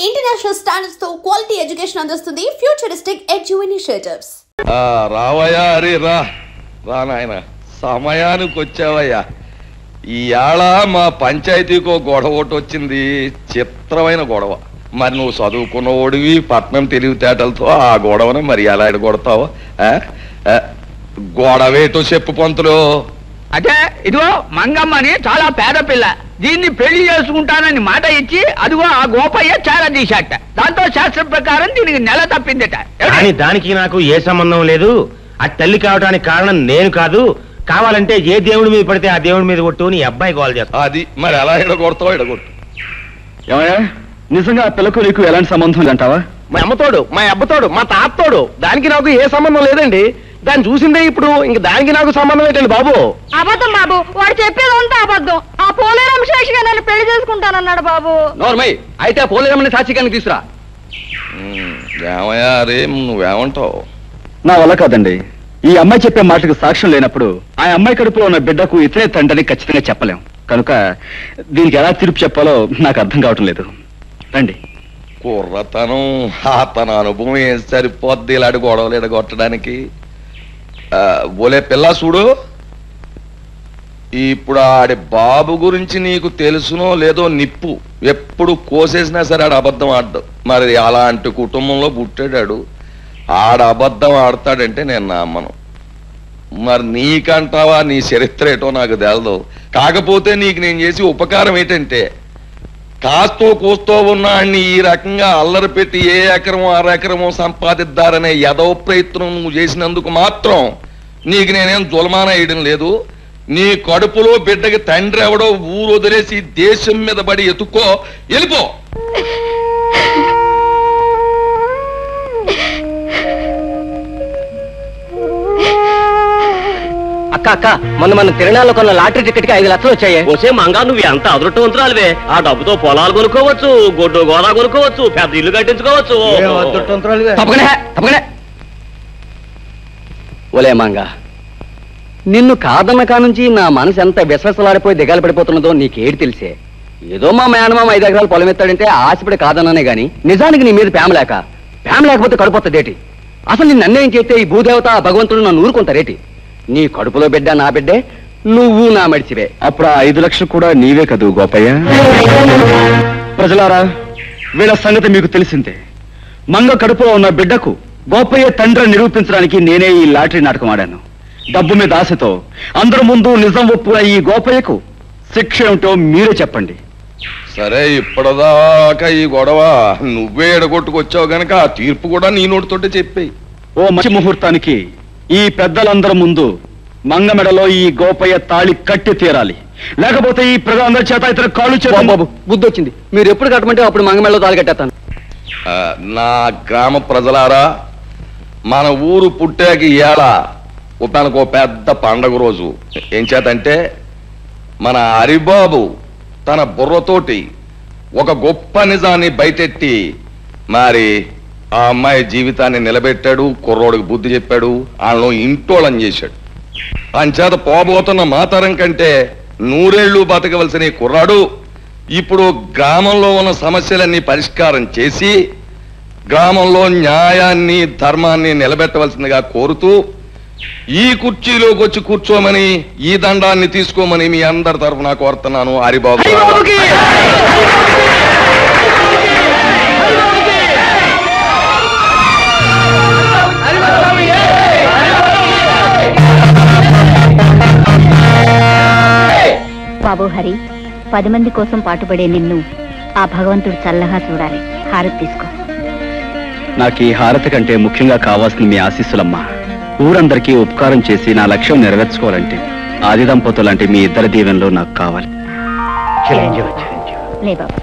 International standards తో quality education అందిస్తుంది futuristic edu initiatives. రావయ్యా, అరే రా నాయన, సమయానికి వచ్చావయ్యా. ఈయాళ మా పంచాయతీకో గొడవ ఒకటి వచ్చింది, చిత్రమైన గొడవ. మరి నువ్వు చదువుకున్న ఓడివి, పట్నం తెలివితేటలతో ఆ గొడవను మరి ఎలా ఎడగొడతావు? గొడవేటో చెప్పు పంతులు. అదే ఇదిగో మంగమ్మని చాలా పేద పిల్ల, దీన్ని పెళ్లి చేసుకుంటానని మాట ఇచ్చి అదిగో ఆ గోపయ్య చాలా తీశాట. దాంతో శాస్త్రం ప్రకారం దీనికి నెల తప్పిందట. దానికి నాకు ఏ సంబంధం లేదు. ఆ తల్లి కావడానికి కారణం నేను కాదు. కావాలంటే ఏ దేవుడి మీద పడితే ఆ దేవుడి మీద కొట్టు నీ అబ్బాయి గోల్ చేస్తా. అది మరి ఎలా ఎడగొడతావు? ఎడగొట్టు. ఏమయ్యా, నిజంగా ఆ పిల్లకు నీకు ఎలాంటి సంబంధం అంటావా? మా అమ్మతోడు, మా అబ్బతోడు, మా తాతోడు, దానికి నాకు ఏ సంబంధం లేదండి. దాన్ని చూసిందే ఇప్పుడు, ఇంక దానికి నాకు సంబంధం ఏంటండి బాబు? అబద్ధం బాబు, వాడు చెప్పేదంతా అబద్ధం. ఆ పోలేరమ్మ సాక్షిగా నన్ను పెళ్లి చేసుకుంటానన్నాడు బాబు. నోర్మయ్య, అయితే ఆ పోలేరమ్మని సాక్షిగానికి తీసురా. ఏమయ్యా రే, నువ్వేమంటావు? నా వల్ల కాదండి. ఈ అమ్మాయి చెప్పే మాటకు సాక్ష్యం లేనప్పుడు ఆ అమ్మాయి కడుపులో ఉన్న బిడ్డకు ఇతనే తండ్రిని ఖచ్చితంగా చెప్పలేం. కనుక దీనికి ఎలా తీర్పు చెప్పాలో నాకు అర్థం కావటం లేదు. రండి. కుర్రతనం, తన అనుభవం ఏం సరిపోద్ది ఇలాంటి గొడవలు ఎడగొట్టడానికి? ఓలే పిల్ల చూడు, ఇప్పుడు ఆడి బాబు గురించి నీకు తెలుసునో లేదో నిప్పు ఎప్పుడు కోసేసినా సరే ఆడ అబద్ధం ఆడ్డు. మరి అలాంటి కుటుంబంలో పుట్టాడాడు, ఆడ అబద్ధం ఆడతాడంటే నేను నమ్మను. మరి నీకంటావా? నీ చరిత్ర ఏటో నాకు తెలదు. కాకపోతే నీకు నేను చేసి ఉపకారం ఏంటంటే, కాస్తో కూస్తో ఉన్నాడిని ఈ రకంగా అల్లరి పెట్టి ఏ ఎకరమో అరెకరమో సంపాదిద్దారనే యదవ ప్రయత్నం నువ్వు చేసినందుకు మాత్రం నీకు నేనేం జులమాన వేయడం లేదు. నీ కడుపులో బిడ్డకి తండ్రి ఎవడో ఊరు వదిలేసి దేశం మీద పడి ఎత్తుకో, వెళ్ళిపో. అక్క అక్క, మన తిరణాల్లో కొన్న లాటరీ టికెట్ కి 5 లక్షలు వచ్చాయి. వచ్చే మంగా, నువ్వు ఎంత అదృష్టవంతురాలువే. ఆ డబ్బుతో పొలాలు కొనుక్కోవచ్చు, గొడ్డు గోదా కొనుక్కోవచ్చు, పెద్ద ఇల్లు కట్టించుకోవచ్చు. ఓలే మంగా, నిన్ను కాదన్న కానుంచి నా మనసు ఎంత విశ్వసలాడిపోయి దిగాలు పడిపోతున్నదో నీకేడు తెలిసే. ఏదో మా మేనమామ 5 ఎకరాలు పొలం ఎత్తాడంటే ఆశపడి కాదన్నానే గాని నిజానికి నీ మీద ప్రేమ లేకపోతే కడుపుతదేటి? అసలు నిన్ను అన్యాయం చేస్తే ఈ భూదేవత భగవంతుడు నన్ను ఊరుకుంటారేటి? నీ కడుపులో బిడ్డ నా బిడ్డే, నువ్వు నా మడిచివే. అప్పుడు ఆ 5 లక్షలు కూడా నీవే కదూ గోపయ్య? ప్రజలారా, వీళ్ళ సంగతి మీకు తెలిసిందే. మంగ కడుపులో ఉన్న బిడ్డకు గోపయ్య తండ్రి నిరూపించడానికి నేనే ఈ లాటరీ నాటకం ఆడాను. డబ్బు మీద ఆశతో అందరి ముందు నిజం ఒప్పున ఈ గోపయ్యకు శిక్ష ఏమిటో మీరే చెప్పండి. సరే, ఇప్పటిదాకా ఈ గొడవ నువ్వే ఎడగొట్టుకొచ్చావు గనక ఆ తీర్పు కూడా నీ నోటితోటే చెప్పేయి. ఓ మంచి ముహూర్తానికి ఈ పెద్దలందరి ముందు మంగమెడలో ఈ గోపయ్య తాళి కట్టి తీరాలి. లేకపోతే ఈ ప్రజలందరి చేత ఇతర కాళ్ళు చేత. బాబు, బుద్ధి వచ్చింది. మీరు ఎప్పుడు కట్టమంటే అప్పుడు మంగమెడలో తాళి కట్టేస్తాను. నా గ్రామ ప్రజలారా, మన ఊరు పుట్టాక ఇవాళ తనకు పెద్ద పండగ రోజు. ఏం చేతంటే, మన హరిబాబు తన బుర్రతోటి ఒక గొప్ప నిజాన్ని బయటెట్టి మరి ఆ అమ్మాయి జీవితాన్ని నిలబెట్టాడు, కుర్రోడికి బుద్ధి చెప్పాడు, వాళ్ళను ఇంటోళం చేశాడు. అంచేత పోబోతున్న మాతరం కంటే 100 ఏళ్ళు బతకవలసిన కుర్రాడు ఇప్పుడు గ్రామంలో ఉన్న సమస్యలన్నీ పరిష్కారం చేసి గ్రామంలో న్యాయాన్ని ధర్మాన్ని నిలబెట్టవలసిందిగా కోరుతూ ఈ కుర్చీలోకి వచ్చి కూర్చోమని, ఈ దండాన్ని తీసుకోమని మీ అందరి తరఫున కోరుతున్నాను. హరిబాబు బాబు హరి, 10 మంది కోసం పాటుపడే నిన్ను ఆ భగవంతుడు చల్లగా చూడాలి. హారతి తీసుకో. నాకు ఈ హారతి కంటే ముఖ్యంగా కావాల్సిన మీ ఆశీస్సులమ్మా. ఊరందరికీ ఉపకారం చేసి నా లక్ష్యం నెరవేర్చుకోవాలంటే ఆది దంపతులంటే మీ ఇద్దరి దీవెనలో నాకు కావాలి. లే బాబు.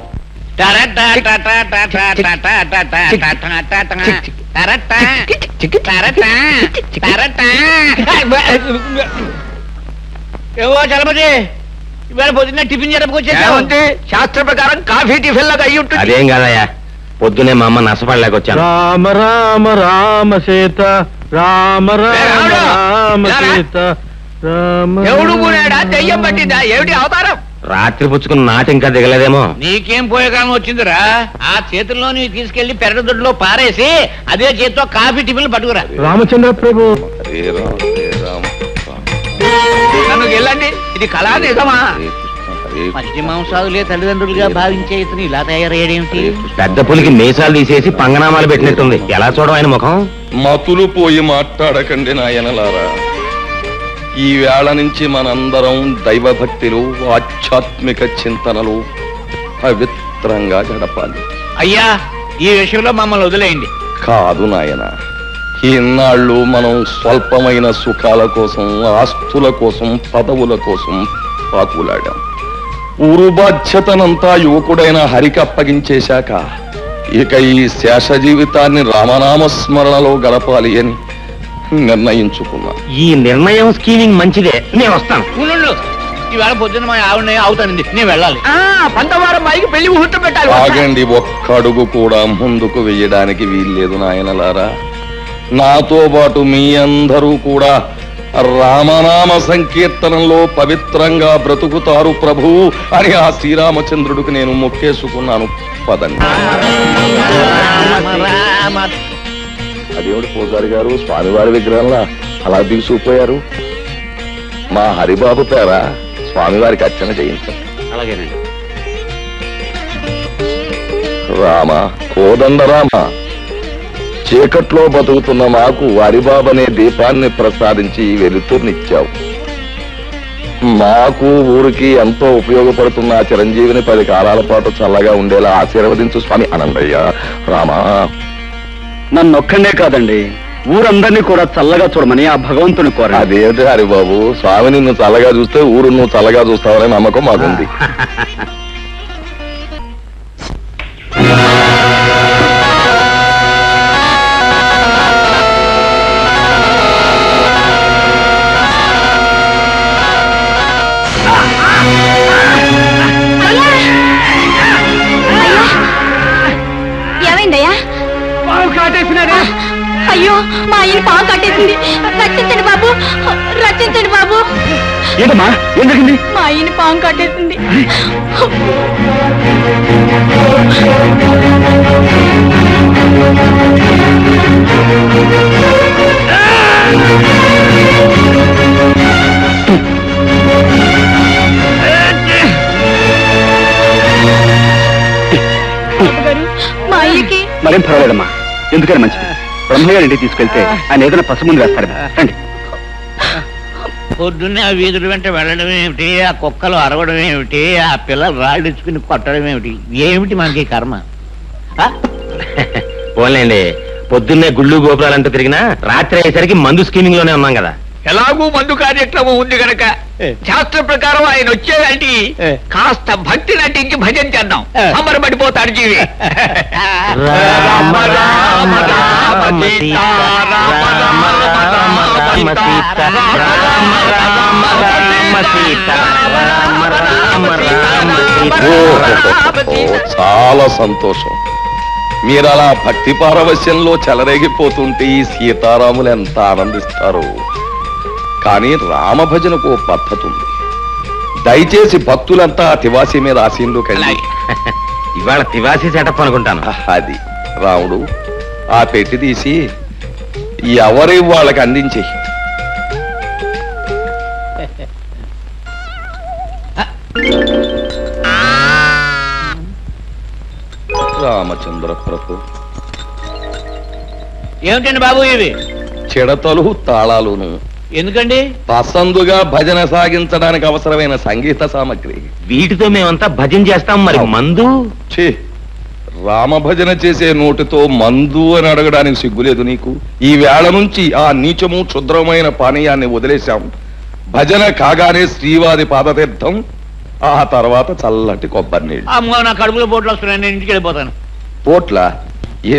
ఏవో చలపతి, ఇవాళ పొద్దున్న టిఫిన్ జరపకొచ్చేది శాస్త్ర ప్రకారం కాఫీ టిఫిన్ లాగా అయ్యి ఉంటుంది. అదేం కాదయ్యా, పొద్దునే మా అమ్మ నష్టపడలేకొచ్చాను. రామ రామ రామ సీత, రామ రామ రామ సీత, రామ. ఎవడు కూడాడా దెయ్యం పట్టిందా? ఏమిటి అవతారం? రాత్రి పుచ్చుకున్న నాటి ఇంకా దిగలేదేమో. నీకేం పోయేకాలం వచ్చిందిరా? ఆ చేతుల్లో నీవు తీసుకెళ్లి పెరగదొడ్లో పారేసి అదే చేతితో కాఫీ టిఫిన్లు పట్టుకురా. రామచంద్ర ప్రభు, హరే రామ హరే రామ నన్ను వెళ్ళండి. ఇది కళా నిజమా? హరే మధ్య మాంసాదులే తల్లిదండ్రులుగా భావించే ఇతను ఇలా తయారయ్యాడేమిటి? పెద్ద పులికి మీసాలు తీసేసి పంగనామాలు పెట్టినట్టుంది. ఎలా చూడడం ఆయన ముఖం? మతులు పోయి మాట్లాడకండి నాయనలారా. ఈ వేళ నుంచి మనందరం దైవభక్తిలో ఆధ్యాత్మిక చింతనలు పవిత్రంగా గడపాలి. అయ్యా, ఈ విషయంలో మమ్మల్ని వదిలేయండి. కాదు నాయన, ఈనాళ్ళు మనం స్వల్పమైన సుఖాల కోసం, ఆస్తుల కోసం, పదవుల కోసం పాకులాడాం. ఊరు బాధ్యతనంతా యువకుడైన హరికి అప్పగించేశాక ఇక ఈ శేష జీవితాన్ని రామనామస్మరణలో గడపాలి అని నిర్ణయించుకున్నా. ఈ నిర్ణయం స్కీమింగ్ మంచిదే. నేను వస్తాను. ఉండు, ఈవేళ పొద్దున్న మా ఆవిడ అవుతానండి, నేను వెళ్ళాలి. 12వ అమ్మాయికి పెళ్లి ముహూర్తం పెట్టాలి. ఆగండి, ఒక్క అడుగు కూడా ముందుకు వెయ్యడానికి వీల్లేదు నాయనలారా. నాతో పాటు మీ అందరూ కూడా రామనామ సంకీర్తనంలో పవిత్రంగా బ్రతుకుతారు ప్రభు అని ఆ శ్రీరామచంద్రుడికి నేను మొక్కేసుకున్నాను. పదండి. అదేమిటి పూజారి గారు స్వామివారి విగ్రహంలా అలా దిగుసుకుపోయారు? మా హరిబాబు పేర స్వామివారికి అర్చన చేయించండి. అలాగేనండి. రామ కోదండ రామ, చీకట్లో బతుకుతున్న మాకు హరిబాబనే దీపాన్ని ప్రసాదించి వెలుతుర్నిచ్చావు. మాకు ఊరికి ఎంతో ఉపయోగపడుతున్న ఆ చిరంజీవిని 10 కాలాల పాటు చల్లగా ఉండేలా ఆశీర్వదించు స్వామి. అనందయ్య రామ, నన్నొక్కడే కాదండి, ఊరందరినీ కూడా చల్లగా చూడమని ఆ భగవంతుని కోర. అదేమిటి హరిబాబు, స్వామి నిన్ను చల్లగా చూస్తే ఊరు నువ్వు చల్లగా చూస్తావనే నమ్మకం మాకుంది. ఏమైందయ్యా? అయ్యో, మా ఆయన పాము కట్టేసింది. రక్షించండి బాబు, రక్షించండి బాబు. ఏంటమ్మా, ఏం జరిగింది? మా ఆయన పాము కట్టేసింది. మా అయ్యకి మరేం పర్వాలేదమ్మా, ఎందుకని మంచిది. బ్రహ్మగారి ఇంటికి తీసుకెళ్తే ఆయన ఏదైనా పసుముందు వేస్తారు. రండి. పొద్దున్నే ఆ వీధుల వెంట వెళ్ళడం ఏమిటి, ఆ కుక్కలు అరవడం ఏమిటి, ఆ పిల్లలు రాళ్ళిచ్చుకుని కొట్టడం ఏమిటి, ఏమిటి మనకి కర్మ? పోన్లేండి, పొద్దున్నే గుళ్ళు గోపురాలంటూ తిరిగినా రాత్రి అయ్యేసరికి మందు స్కీమింగ్ లోనే ఉన్నాం కదా. ఎలాగూ మందు కార్యక్రమం ఉంది గనక శాస్త్ర ప్రకారం ఆయన వచ్చేదంటే కాస్త భక్తి నటించి భజన చేద్దాం. సంబరపడిపోతాడు జీవి. రామ రామ రామ సీత, రామ రామ రామ సీత, రామ రామ రామ సీత, రామ రామ రామ సీత. చాలా సంతోషం. మీరు అలా భక్తి పారవశ్యంలో చెలరేగిపోతుంటే ఈ సీతారాములు ఎంత ఆనందిస్తారు. కానీ రామభజనకు పద్ధతి ఉంది. దయచేసి భక్తులంతా తివాసి మీద ఆశీనులు కలిగి. ఇవాళ తివాసి సెటప్ అనుకుంటాను. అది రాముడు ఆ పెట్టి తీసి ఎవరి వాళ్ళకి అందించి. రామచంద్ర ప్రభు, ఏమిటండి బాబు ఇవి? చిడతలు తాళాలును. ఎందుకండి? పసందుగా భజన సాగించడానికి అవసరమైన సంగీత సామగ్రి. వీటితో మేమంతా భజన చేస్తాం. మరి మందు? ఛీ, రామభజన చేసే నోటితో మందు అని అడగడానికి సిగ్గులేదు నీకు? ఈ వేళ నుంచి ఆ నీచము క్షుద్రమైన పానీయాన్ని వదిలేశాం. భజన కాగానే శ్రీవారి పాదతీర్థం, ఆ తర్వాత చల్లటి కొబ్బరి నీళ్ళు. అమ్మో, నా కడుపులో పోట్లు వస్తున్నాయి, నేను ఇంటికి వెళ్ళిపోతాను. పోట్ల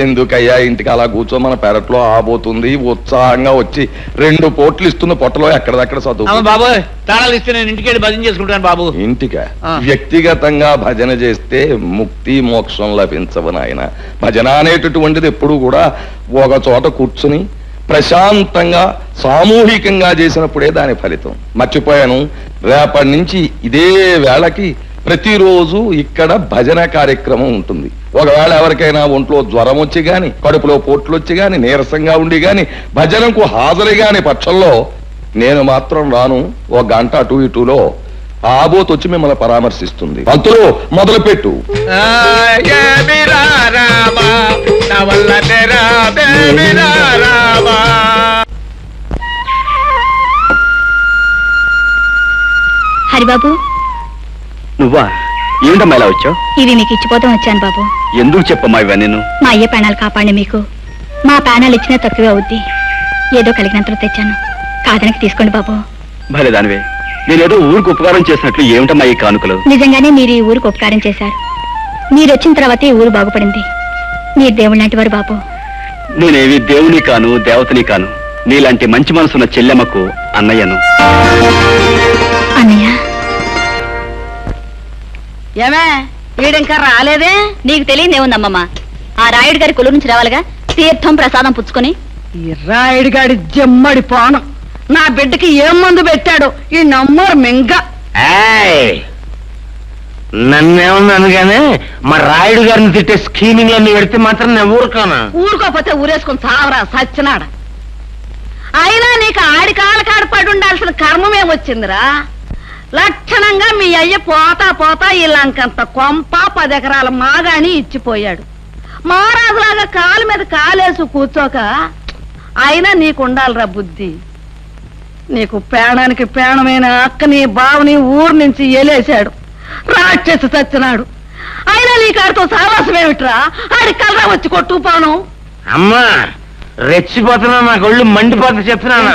ఎందుకయ్యా, ఇంటికి అలా కూర్చో, మన పెరట్లో ఆబోతుంది. ఉత్సాహంగా వచ్చి 2 పోట్లు ఇస్తున్న పొట్టలో ఎక్కడదక్కడ చదువు. బాబు తాళాలు ఇస్తే నేను ఇంటికి వెళ్ళి భజన చేసుకుంటాను బాబు. ఇంటికా? వ్యక్తిగతంగా భజన చేస్తే ముక్తి మోక్షం లభించవు నాయన. భజన అనేటటువంటిది ఎప్పుడు కూడా ఒక చోట కూర్చుని ప్రశాంతంగా సామూహికంగా చేసినప్పుడే దాని ఫలితం. మర్చిపోయాను, రేపటి నుంచి ఇదే వేళకి ప్రతిరోజు ఇక్కడ భజన కార్యక్రమం ఉంటుంది. ఒకవేళ ఎవరికైనా ఒంట్లో జ్వరం వచ్చి గాని, కడుపులో పోట్లు వచ్చి గాని, నీరసంగా ఉండి గాని, భజనకు హాజరు గాని పక్షంలో నేను మాత్రం రాను. ఒక గంట అటు ఇటులో ఆబోత్ వచ్చి మిమ్మల్ని పరామర్శిస్తుంది. పంతులు మొదలు పెట్టు. హరిబాబు, నువ్వా? ఏమిటమ్మా ఇలా వచ్చావు? ఇవి మీకు ఇచ్చిపోతాం వచ్చాను బాబు. ఎందుకు చెప్పమ్మా ఇవన్నీ? మా అయ్య ప్రాణాలు కాపాడి మీకు. మా ప్రాణాలు ఇచ్చినా తక్కువే అవుద్ది. ఏదో కలిగినంతలో తెచ్చాను, కాదనకి తీసుకోండి బాబు. భలే దానివే, నేనేదో ఊరికి ఉపకారం చేసినట్లు ఏమిటమ్మా ఈ కానుకలు? నిజంగానే మీరు ఈ ఊరికి ఉపకారం చేశారు. మీరు వచ్చిన తర్వాత ఈ ఊరు బాగుపడింది. మీరు దేవుడు లాంటి వారు బాబు. నేనేవి దేవుని కాను, దేవతని కాను. నీలాంటి మంచి మనసున్న చెల్లెమ్మకు అన్నయ్యను. అన్నయ్య, ఏమే వీడింకా రాలేదే? నీకు తెలియదేముందమ్మమ్మ, ఆ రాయుడు గారి కొలు నుంచి రావాలిగా, తీర్థం ప్రసాదం పుచ్చుకొని. ఈ రాయుడు గాడి జమ్మడి పానం నా బిడ్డకి ఏం మందు పెట్టాడు ఈ నమ్మరు మింగ. నన్నేమన్నాను గానీ మా రాయుడు గారిని తిట్టే స్కీమింగ్ అన్ని పెడితే మాత్రం నేను ఊరుకోనా? ఊరుకోపోతే ఊరేసుకుని చావరా సచ్చినాడ. అయినా నీకు ఆడి కాళ్ళ కాడపడి ఉండాల్సిన కర్మమేమొచ్చిందిరా? లక్షణంగా మీ అయ్య పోతా పోతా ఇలాంకంత కొంప 10 ఎకరాల మాగాని ఇచ్చిపోయాడు. మహారాజులాగా కాలు మీద కాలేసు కూర్చోక అయినా నీకుండాలిరా బుద్ధి. నీకు ప్రాణానికి ప్రాణమైన అక్కని బావని ఊరు నుంచి ఎలేశాడు, రాక్షసి చచ్చినాడు. అయినా నీకాడితో సావాసమేమిట్రా? ఆడి కలరా వచ్చి కొట్టుకుపోను. అమ్మా రెచ్చిపోతున్నా, నాకు ఒళ్ళు మండిపోతా చెప్తున్నాను.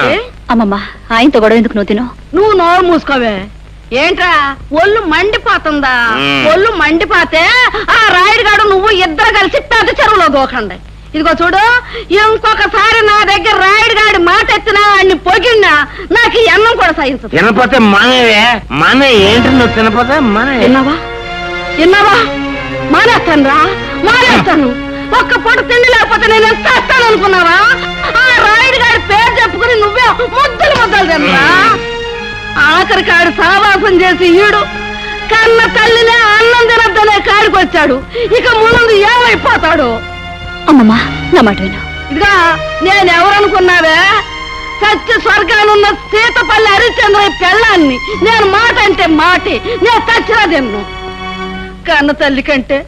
అమ్మమ్మ, ఆయనతో గొడవ ఎందుకు నువ్వు తిను? నువ్వు నోరు మూసుకోవే. ఏంట్రా ఒళ్ళు మండిపోతుందా? ఒళ్ళు మండిపోతే ఆ రాయుడుగాడు నువ్వు ఇద్దరు కలిసి పెద్ద చెరువులో దూకండి. ఇదిగో చూడు, ఇంకొకసారి నా దగ్గర రాయుడుగాడి మాట ఎత్తినా అన్ని పొగిన్నా నాకు ఈ అన్నం కూడా సహించదు. తినపోతే మానేవే, మానే. ఏంటి నువ్వు తినపోతే మానే? విన్నావా? మానేస్తాను రా, మానేస్తాను. ఒక్క పూట తిండి లేకపోతే నేను ఎంత చేస్తాను అనుకున్నావా? ఆ రాయుడుగాడి పేరు చెప్పుకుని నువ్వే ముద్దలు తినరా? ఆఖరికాడు సావాసం చేసి ఈడు కన్న తల్లినే అన్నం తినద్దనే కాడికి వచ్చాడు. ఇక ముందు ఏమైపోతాడు? అమ్మమ్మ, నా మాట విను. ఇదిగా నేనెవరనుకున్నావే? సత్య స్వర్గానున్న సీతపల్లి హరిశ్చంద్ర పెళ్ళాన్ని. నేను మాట అంటే మాటి, నేను చచ్చినా తిన్ను. కన్న తల్లి కంటే,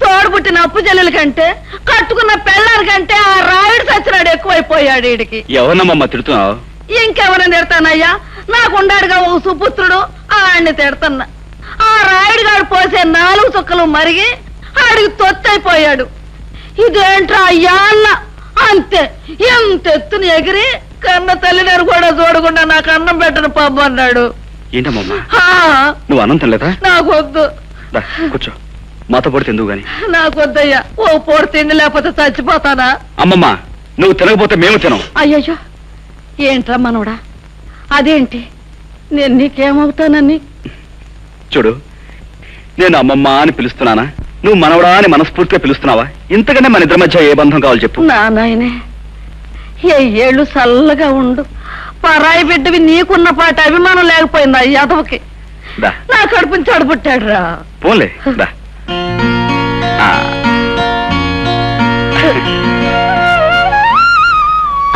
తోడుపుట్టిన అప్పు చెల్లెల కంటే, కట్టుకున్న పెళ్ళారి కంటే ఆ రాయుడు చచ్చినాడు ఎక్కువైపోయాడు. వీడికి ఎవరమ్మా తిడుతున్నావు? ఇంకెవరైనా తిడతానయ్యా? నాకుండాడుగా ఓ సుపుత్రుడు, ఆడిని తిడతన్నా. ఆ రాయుడుగాడు పోసే 4 చుక్కలు మరిగి ఆడికి తొత్తైపోయాడు. ఇదేంట్రా అయ్యా అన్న అంతే. ఎంత ఎత్తుని ఎగిరి కన్న తల్లిని కూడా చూడకుండా నాకు అన్నం పెట్టను పబ్బు అన్నాడు. ఏంటమ్మా నువ్వు అన్నం తినలేదా? నాకొద్దు. కూర్చో, మాతో పొడి తిందువు గాని. నాకొద్దయ్యా, ఓ పొడి తిండి లేకపోతే చచ్చిపోతానా? అమ్మమ్మ, నువ్వు తినకపోతే మేము తినం. అయ్యయ్యో, ఏంట్రా మనోడా? అదేంటి, నేను నీకేమవుతానని? చూడు, నేను అమ్మమ్మ అని పిలుస్తున్నానా, నువ్వు మనవడా అని మనస్ఫూర్తిగా పిలుస్తున్నావా? ఇంతకంటే మన ఇద్దరి మధ్య ఏ బంధం కావాలి చెప్పు. నా నాయనే, ఏ ఏళ్ళు చల్లగా ఉండు. పరాయి బిడ్డవి నీకున్న పాట అభిమానం లేకపోయిందా ఈ యాదవకి? నా కడుపుని చెడబుట్టాడు రా. పోన్లే దా.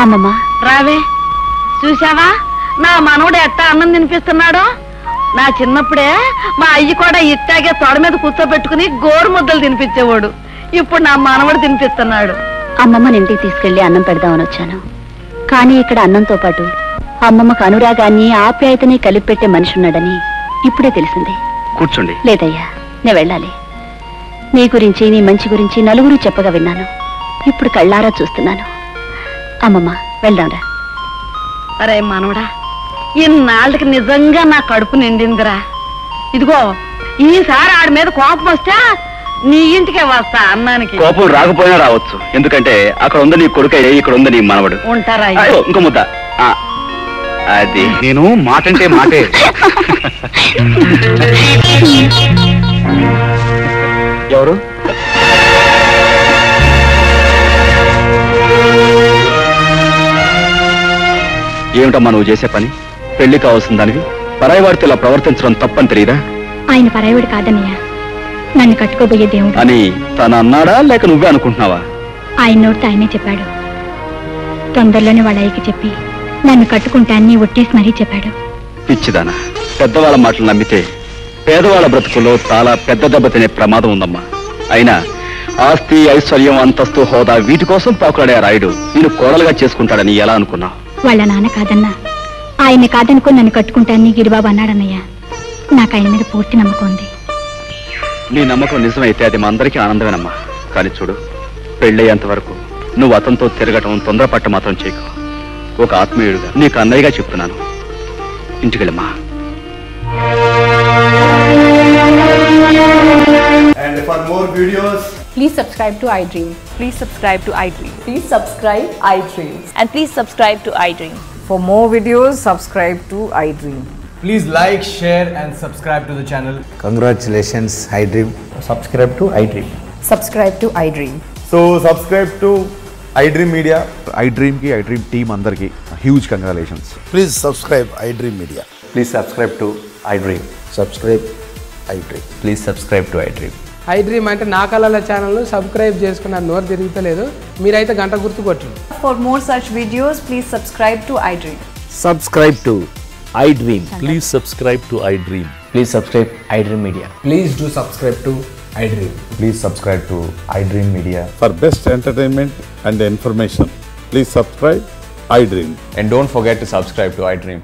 అమ్మమ్మ, రావే. చూసావా నా మనవడు ఎట్టా అన్నం తినిపిస్తున్నాడు? నా చిన్నప్పుడే మా అయ్యి కూడా ఇట్టాగే తొడ మీద కూర్చోబెట్టుకుని గోరు ముద్దలు తినిపించేవాడు. ఇప్పుడు నా మనవడు తినిపిస్తున్నాడు. అమ్మమ్మని ఇంటికి తీసుకెళ్లి అన్నం పెడదామని వచ్చాను. కానీ ఇక్కడ అన్నంతో పాటు అమ్మమ్మకు అనురాగాన్ని ఆప్యాయతని కలిపి పెట్టే మనిషి ఉన్నాడని ఇప్పుడే తెలిసింది. కూర్చోండి. లేదయ్యా, నేను వెళ్ళాలి. నీ గురించి, నీ మంచి గురించి నలుగురు చెప్పగా విన్నాను. ఇప్పుడు కళ్ళారా చూస్తున్నాను. అమ్మమ్మ, వెళ్దాంరా. అరే మనవడా, ఇన్నాళ్ళకి నిజంగా నా కడుపు నిండిందిరా. ఇదిగో ఈసారి ఆడి మీద కోపం వస్తే నీ ఇంటికే వస్తా అన్నానికి. కోపం రాకపోయినా రావచ్చు, ఎందుకంటే అక్కడ ఉంది నీ కొడుకయ్యే, ఇక్కడ ఉంది నీ మనవడు. ఉంటారా? ఇంకో ముద్ద. అది నేను మాటంటే మాటే. ఎవరు? ఏమిటమ్మా నువ్వు చేసే పని? పెళ్లి కావాల్సిన దానివి పరాయి వాడితో ఇలా ప్రవర్తించడం తప్పని తెలియదా? ఆయన పరాయవుడు కాదన్నయ్య, నన్ను కట్టుకోబోయే దేవుడు అని తను అన్నాడా లేక నువ్వే అనుకుంటున్నావా? ఆయన నోటితో ఆయనే చెప్పాడు. తొందరలోనే వాళ్ళ అయ్యకి చెప్పి నన్ను కట్టుకుంటాన్ని ఒట్టేసి మరీ చెప్పాడు. పిచ్చిదానా, పెద్దవాళ్ళ మాటలు నమ్మితే పేదవాళ్ళ బ్రతుకుల్లో చాలా పెద్ద దెబ్బ తినే ప్రమాదం ఉందమ్మా. అయినా ఆస్తి, ఐశ్వర్యం, అంతస్తు, హోదా వీటి కోసం పాకులాడే రాయుడు నేను కోడలుగా చేసుకుంటాడని ఎలా అనుకున్నావు? వాళ్ళ నాన్న కాదన్నా, ఆయన్ని కాదనుకో నన్ను కట్టుకుంటాన్ని గిరిబాబు అన్నాడన్నయ్య. నాకు ఆయన మీద పూర్తి నమ్మకం ఉంది. నీ నమ్మకం నిజమైతే అది మా అందరికీ ఆనందమేనమ్మా. కానీ చూడు, పెళ్ళయ్యేంత వరకు నువ్వు అతనితో తిరగటం, తొందరపట్ట మాత్రం చేయకు. ఒక ఆత్మీయుడుగా నీకు అన్నయ్యగా చెప్తున్నాను. ఇంటికెళ్ళమ్మా. And for more videos, please subscribe to iDream. Please subscribe to iDream. Please subscribe iDream. And please subscribe to iDream. For more videos, subscribe to iDream. please like, share and subscribe to the channel. Congratulations, iDream. Subscribe to iDream. Subscribe to iDream. So subscribe to iDream Media. iDream ki iDream team andarki huge congratulations. Please subscribe iDream Media. Please subscribe to iDream. Subscribe iDream. Please subscribe to iDream. iDream అంటే నా కళల channel subscribe చేసుకున్న నోరు తిరుగుతలేదు. మీరైతే గంట గుర్తు కొట్టండి. For more such videos, please subscribe to iDream. Subscribe to iDream. Please subscribe to iDream. Please subscribe iDream Media. Please do subscribe to iDream. Please subscribe to iDream Media. For best entertainment and information, please subscribe iDream. And don't forget to subscribe to iDream.